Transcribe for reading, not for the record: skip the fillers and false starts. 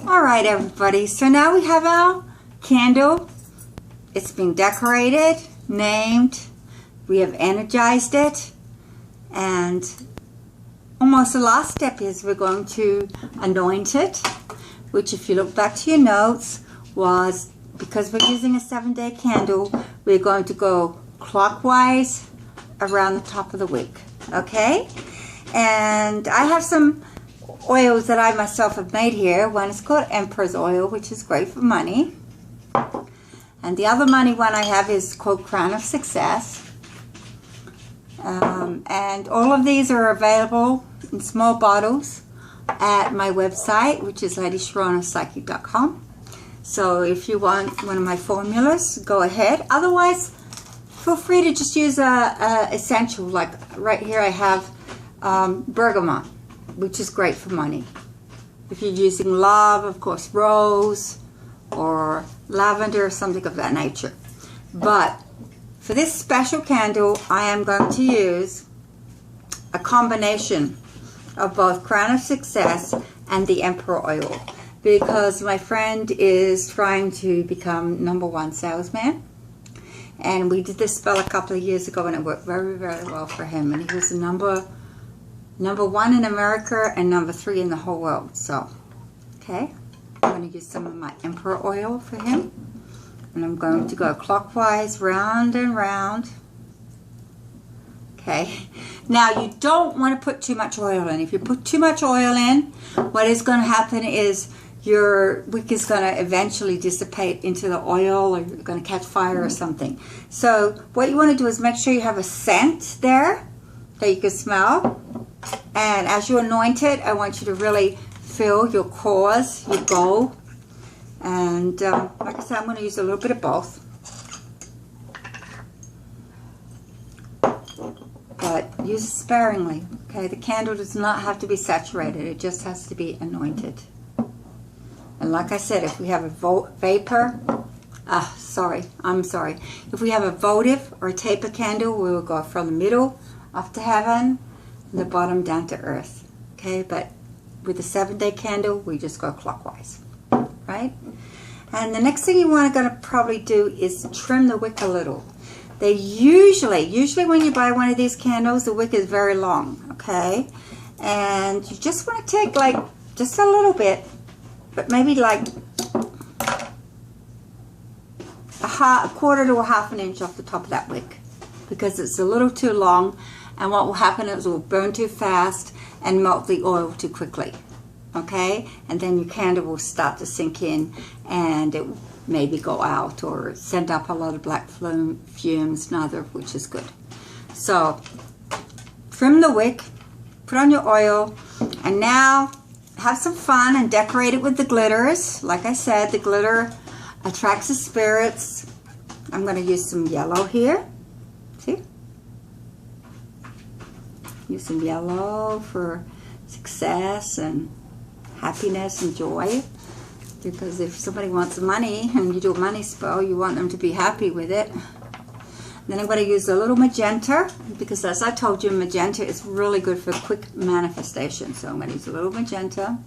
All right, everybody. So now we have our candle. It's been decorated, named. We have energized it. And almost the last step is we're going to anoint it, which if you look back to your notes was because we're using a 7-day candle, we're going to go clockwise around the top of the wick. Okay? And I have some oils that I myself have made here. One is called Emperor's Oil, which is great for money. And the other money one I have is called Crown of Success. And all of these are available in small bottles at my website, which is ladysharonapsychic.com. So if you want one of my formulas, go ahead. Otherwise, feel free to just use a essential. Like right here I have bergamot, which is great for money. If you're using love, of course, rose or lavender or something of that nature. But for this special candle, I am going to use a combination of both Crown of Success and the Emperor Oil, because my friend is trying to become #1 salesman. And we did this spell a couple of years ago and it worked very, very well for him. And he was the number 1 in America and #3 in the whole world. So, okay, I'm going to use some of my Emperor Oil for him. And I'm going to go clockwise, round and round. Okay. Now, you don't want to put too much oil in. If you put too much oil in, what is going to happen is your wick is going to eventually dissipate into the oil, or you're going to catch fire or something. So what you want to do is make sure you have a scent there that you can smell. And as you anoint it, I want you to really feel your cores, your goal. And like I said, I'm going to use a little bit of both. But use it sparingly. Okay, the candle does not have to be saturated. It just has to be anointed. And like I said, if we have a If we have a votive or a taper candle, we will go from the middle up to heaven and the bottom down to earth. Okay, but with the 7-day candle, we just go clockwise, right? And the next thing you want to probably do is trim the wick a little. They usually when you buy one of these candles, the wick is very long, okay? And you just want to take like just a little bit, but maybe like a quarter to a half an inch off the top of that wick, because it's a little too long, and what will happen is it will burn too fast and melt the oil too quickly, okay? And then your candle will start to sink in and it will maybe go out or send up a lot of black fumes, neither of which is good. So trim the wick, put on your oil, and now have some fun and decorate it with the glitters. Like I said, the glitter attracts the spirits. I'm going to use some yellow here. See? Use some yellow for success and happiness and joy. Because if somebody wants money and you do a money spell, you want them to be happy with it. Then I'm going to use a little magenta, because as I told you, magenta is really good for quick manifestation. So I'm going to use a little magenta.